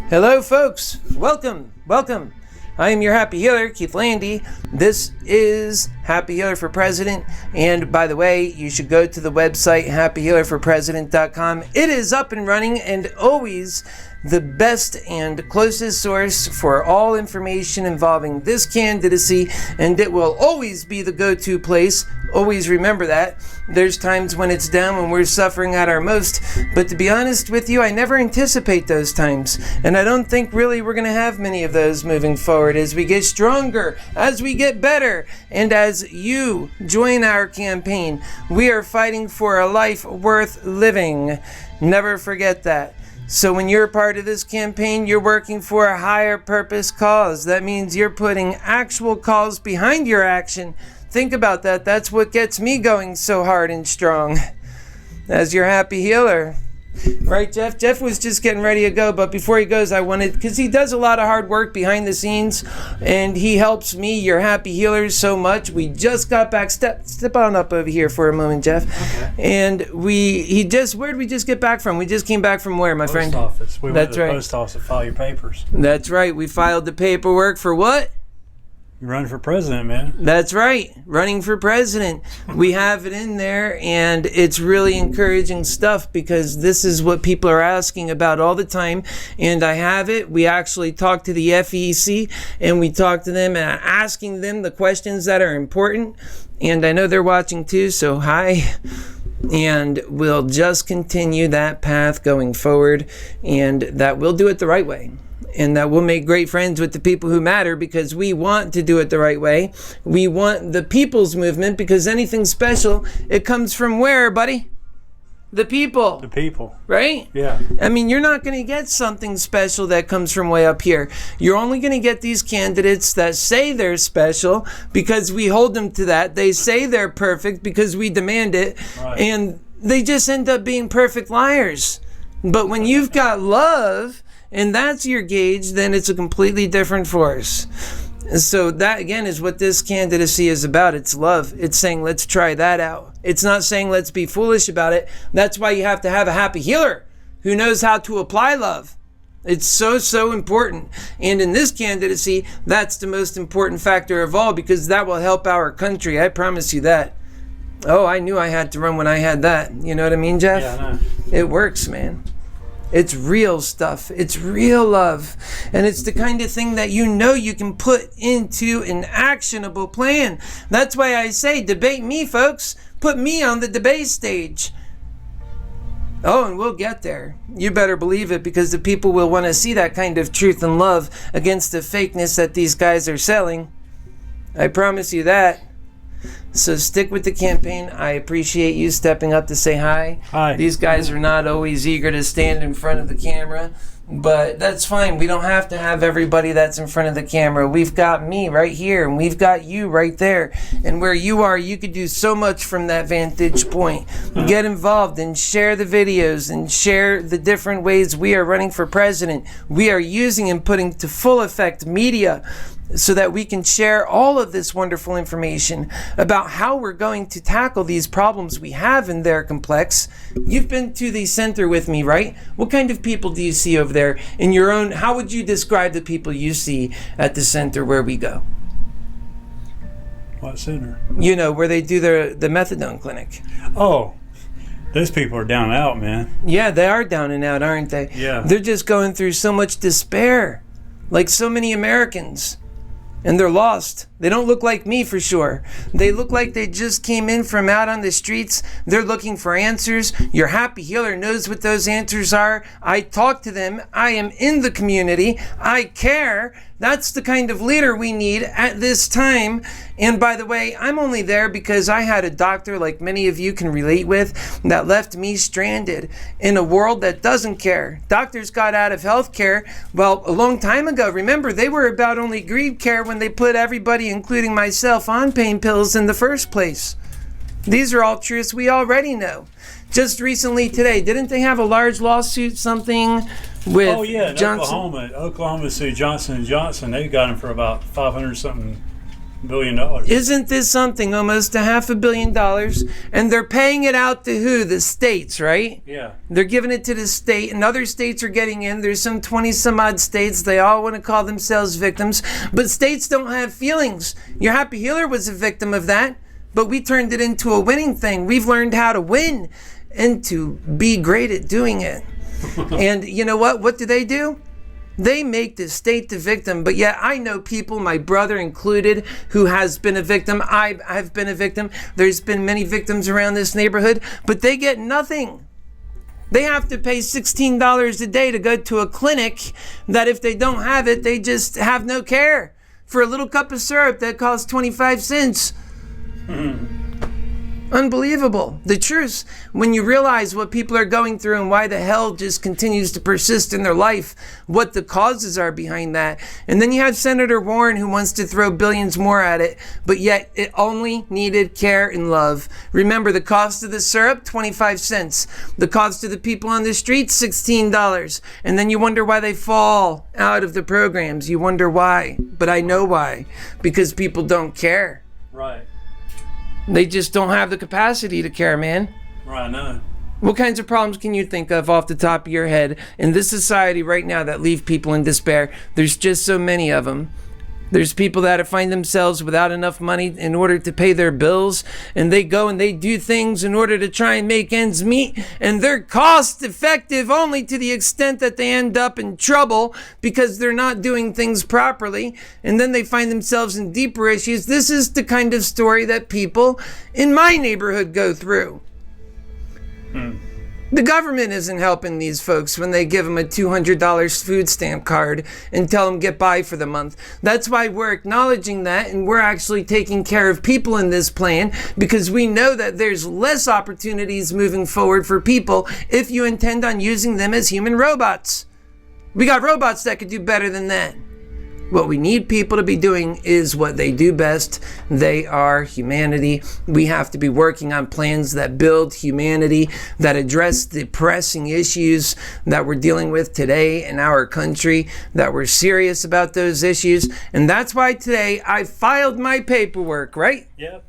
Hello, folks. Welcome. I am your Happy Healer, Keith Landi. This is Happy Healer for President. And by the way, you should go to the website, HappyHealerForPresident.com. It is up and running and always the best and closest source for all information involving this candidacy, and it will always be the go-to place. Always remember that. There's times when it's down when we're suffering at our most, but to be honest with you, I never anticipate those times, and I don't think really we're going to have many of those moving forward as we get stronger, as we get better, and as you join our campaign. We are fighting for a life worth living. Never forget that. So when you're part of this campaign, you're working for a higher purpose cause. That means you're putting actual cause behind your action. Think about that. That's what gets me going so hard and strong as your Happy Healer. Right, Jeff? Jeff was just getting ready to go, but before he goes, I wanted, because he does a lot of hard work behind the scenes, and he helps me, your Happy Healers, so much. We just got back. Step on up over here for a moment, Jeff. Okay. And where'd we just get back from? We just came back from where, my friend? Post office. We went to the post office to file your papers. That's right. We filed the paperwork for what? You're running for president, man. That's right. Running for president. We have it in there, and it's really encouraging stuff because this is what people are asking about all the time, and I have it. We actually talk to the FEC, and we talk to them and asking them the questions that are important, and I know they're watching too, so hi. And we'll just continue that path going forward, and that we'll do it the right way. And that we'll make great friends with the people who matter because we want to do it the right way. We want the people's movement because anything special, it comes from where, buddy? The people. The people. Right? Yeah. I mean, you're not going to get something special that comes from way up here. You're only going to get these candidates that say they're special because we hold them to that. They say they're perfect because we demand it. Right. And they just end up being perfect liars. But when you've got love, and that's your gauge, then it's a completely different force. So that, again, is what this candidacy is about. It's love. It's saying, let's try that out. It's not saying, let's be foolish about it. That's why you have to have a Happy Healer who knows how to apply love. It's so important. And in this candidacy, that's the most important factor of all because that will help our country. I promise you that. Oh, I knew I had to run when I had that. You know what I mean, Jeff? Yeah, I know. It works, man. It's real stuff. It's real love. And it's the kind of thing that you know you can put into an actionable plan. That's why I say debate me, folks. Put me on the debate stage. Oh, and we'll get there. You better believe it because the people will want to see that kind of truth and love against the fakeness that these guys are selling. I promise you that. So stick with the campaign. I appreciate you stepping up to say hi. Hi. These guys are not always eager to stand in front of the camera, but that's fine. We don't have to have everybody that's in front of the camera. We've got me right here, and we've got you right there. And where you are, you could do so much from that vantage point. Get involved and share the videos and share the different ways we are running for president. We are using and putting to full effect media so that we can share all of this wonderful information about how we're going to tackle these problems we have, and they're complex. You've been to the center with me, right? What kind of people do you see over there in your own? How would you describe the people you see at the center where we go? What center? You know, where they do the methadone clinic. Oh, those people are down and out, man. Yeah, they are down and out, aren't they? Yeah. They're just going through so much despair, like so many Americans. And they're lost. They don't look like me for sure. They look like they just came in from out on the streets. They're looking for answers. Your Happy Healer knows what those answers are. I talk to them. I am in the community. I care. That's the kind of leader we need at this time. And by the way, I'm only there because I had a doctor, like many of you can relate with, that left me stranded in a world that doesn't care. Doctors got out of healthcare, well, a long time ago. Remember, they were about only greed care when they put everybody, including myself, on pain pills in the first place. These are all truths we already know. Just recently today, didn't they have a large lawsuit, something with Oh yeah, in Johnson? Oklahoma sued Johnson & Johnson. They got him for about $500 something $1 billion. Isn't this something? Almost $500 million. And they're paying it out to who? The states, right? Yeah. They're giving it to the state, and other states are getting in. There's some 20 some odd states. They all want to call themselves victims, but states don't have feelings. Your Happy Healer was a victim of that, but we turned it into a winning thing. We've learned how to win and to be great at doing it. And you know what? What do? They make the state the victim, but yet I know people, my brother included, who has been a victim. I've been a victim. There's been many victims around this neighborhood, but they get nothing. They have to pay $16 a day to go to a clinic that if they don't have it, they just have no care for a little cup of syrup that costs 25 cents. Unbelievable. The truth, when you realize what people are going through and why the hell just continues to persist in their life, what the causes are behind that. And then you have Senator Warren who wants to throw billions more at it, but yet it only needed care and love. Remember, the cost of the syrup, 25 cents. The cost of the people on the street, $16. And then you wonder why they fall out of the programs. You wonder why. But I know why. Because people don't care. Right. They just don't have the capacity to care, man. Right, no. What kinds of problems can you think of off the top of your head in this society right now that leave people in despair? There's just so many of them. There's people that find themselves without enough money in order to pay their bills, and they go and they do things in order to try and make ends meet, and they're cost effective only to the extent that they end up in trouble because they're not doing things properly, and then they find themselves in deeper issues. This is the kind of story that people in my neighborhood go through. The government isn't helping these folks when they give them a $200 food stamp card and tell them get by for the month. That's why we're acknowledging that, and we're actually taking care of people in this plan, because we know that there's less opportunities moving forward for people if you intend on using them as human robots. We got robots that could do better than that. What we need people to be doing is what they do best. They are humanity. We have to be working on plans that build humanity, that address the pressing issues that we're dealing with today in our country, that we're serious about those issues. And that's why today I filed my paperwork, right? Yep.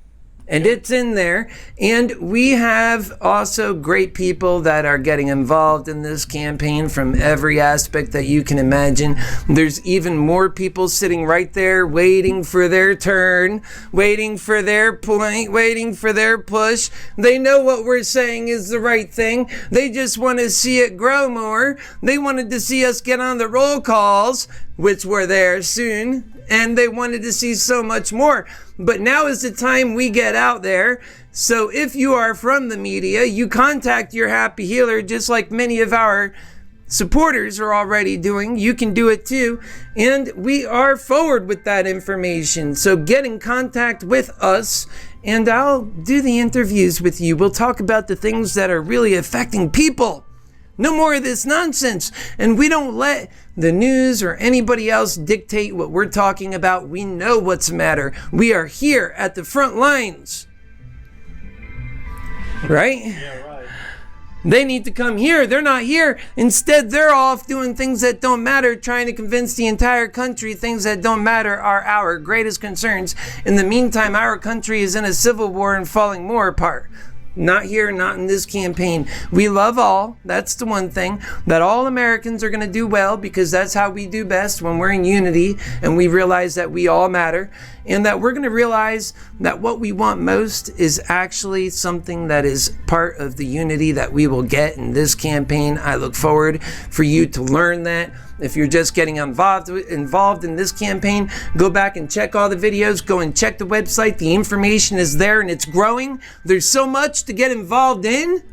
And it's in there. And we have also great people that are getting involved in this campaign from every aspect that you can imagine. There's even more people sitting right there waiting for their turn, waiting for their point, waiting for their push. They know what we're saying is the right thing. They just want to see it grow more. They wanted to see us get on the roll calls, which were there soon. And they wanted to see so much more. But now is the time we get out there. So if you are from the media, you contact your Happy Healer, just like many of our supporters are already doing. You can do it too. And we are forward with that information. So get in contact with us, and I'll do the interviews with you. We'll talk about the things that are really affecting people. No more of this nonsense. And we don't let the news or anybody else dictate what we're talking about. We know what's the matter. We are here at the front lines. Right? Yeah, right. They need to come here. They're not here. Instead, they're off doing things that don't matter, trying to convince the entire country things that don't matter are our greatest concerns. In the meantime, our country is in a civil war and falling more apart. Not here, not in this campaign. We love all. That's the one thing. That all Americans are going to do well, because that's how we do best, when we're in unity and we realize that we all matter, and that we're going to realize that what we want most is actually something that is part of the unity that we will get in this campaign. I look forward for you to learn that. If you're just getting involved in this campaign, go back and check all the videos. Go and check the website. The information is there and it's growing. There's so much to get involved in.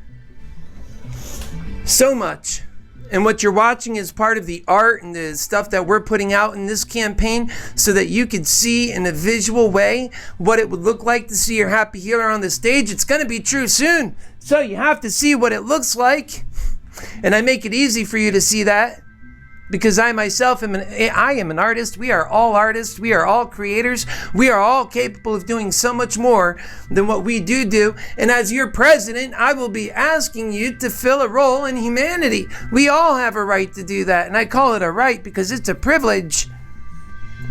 So much. And what you're watching is part of the art and the stuff that we're putting out in this campaign, so that you can see in a visual way what it would look like to see your Happy Healer on the stage. It's going to be true soon. So you have to see what it looks like. And I make it easy for you to see that, because I myself am an artist. We are all artists. We are all creators. We are all capable of doing so much more than what we do. And as your president, I will be asking you to fill a role in humanity. We all have a right to do that. And I call it a right because it's a privilege.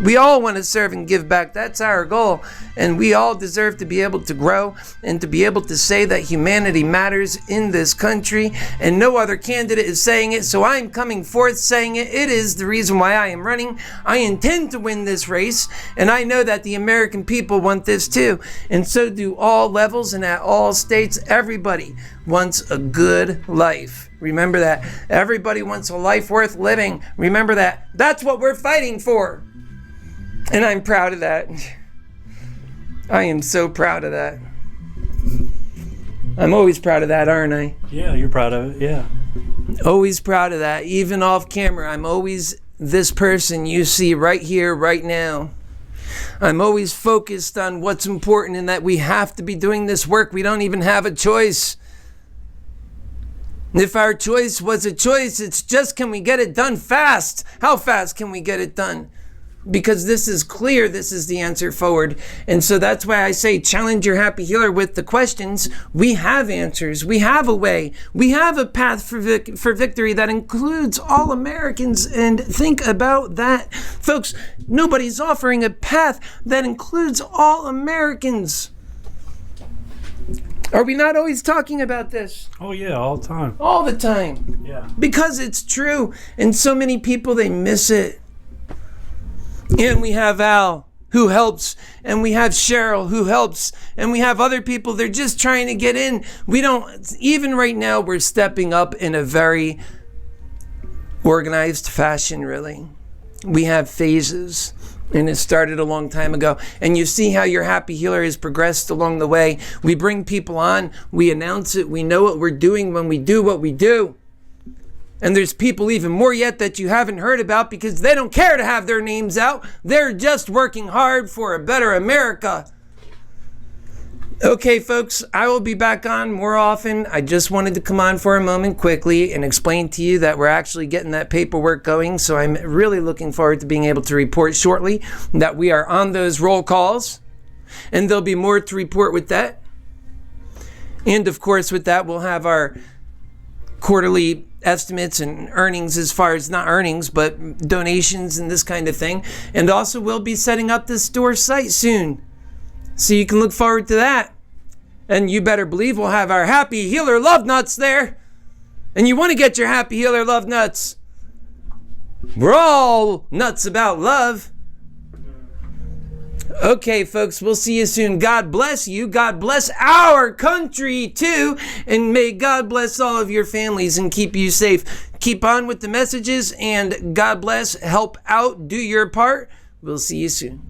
We all want to serve and give back. That's our goal. And we all deserve to be able to grow and to be able to say that humanity matters in this country. And no other candidate is saying it. So I'm coming forth saying it. It is the reason why I am running. I intend to win this race. And I know that the American people want this too. And so do all levels and at all states. Everybody wants a good life. Remember that. Everybody wants a life worth living. Remember that. That's what we're fighting for. And I'm proud of that. I am so proud of that. I'm always proud of that, aren't I? Yeah, you're proud of it, yeah. Always proud of that. Even off camera, I'm always this person you see right here, right now. I'm always focused on what's important and that we have to be doing this work. We don't even have a choice. If our choice was a choice, it's just, can we get it done fast? How fast can we get it done? Because this is clear, this is the answer forward. And so that's why I say challenge your happy healer with the questions. We have answers. We have a way. We have a path for victory that includes all Americans. And think about that. Folks, nobody's offering a path that includes all Americans. Are we not always talking about this? Oh, yeah, all the time. All the time. Yeah. Because it's true. And so many people, they miss it. And we have Al, who helps, and we have Cheryl, who helps, and we have other people, they're just trying to get in. We don't, even right now, we're stepping up in a very organized fashion, really. We have phases, and it started a long time ago. And you see how your happy healer has progressed along the way. We bring people on, we announce it, we know what we're doing when we do what we do. And there's people even more yet that you haven't heard about because they don't care to have their names out. They're just working hard for a better America. Okay, folks, I will be back on more often. I just wanted to come on for a moment quickly and explain to you that we're actually getting that paperwork going. So I'm really looking forward to being able to report shortly that we are on those roll calls. And there'll be more to report with that. And of course, with that, we'll have our quarterly estimates and earnings, as far as not earnings, but donations and this kind of thing. And also we'll be setting up the store site soon. So you can look forward to that. And you better believe we'll have our Happy Healer Love Nuts there. And you want to get your Happy Healer Love Nuts. We're all nuts about love. Okay, folks, we'll see you soon. God bless you. God bless our country, too. And may God bless all of your families and keep you safe. Keep on with the messages, and God bless. Help out. Do your part. We'll see you soon.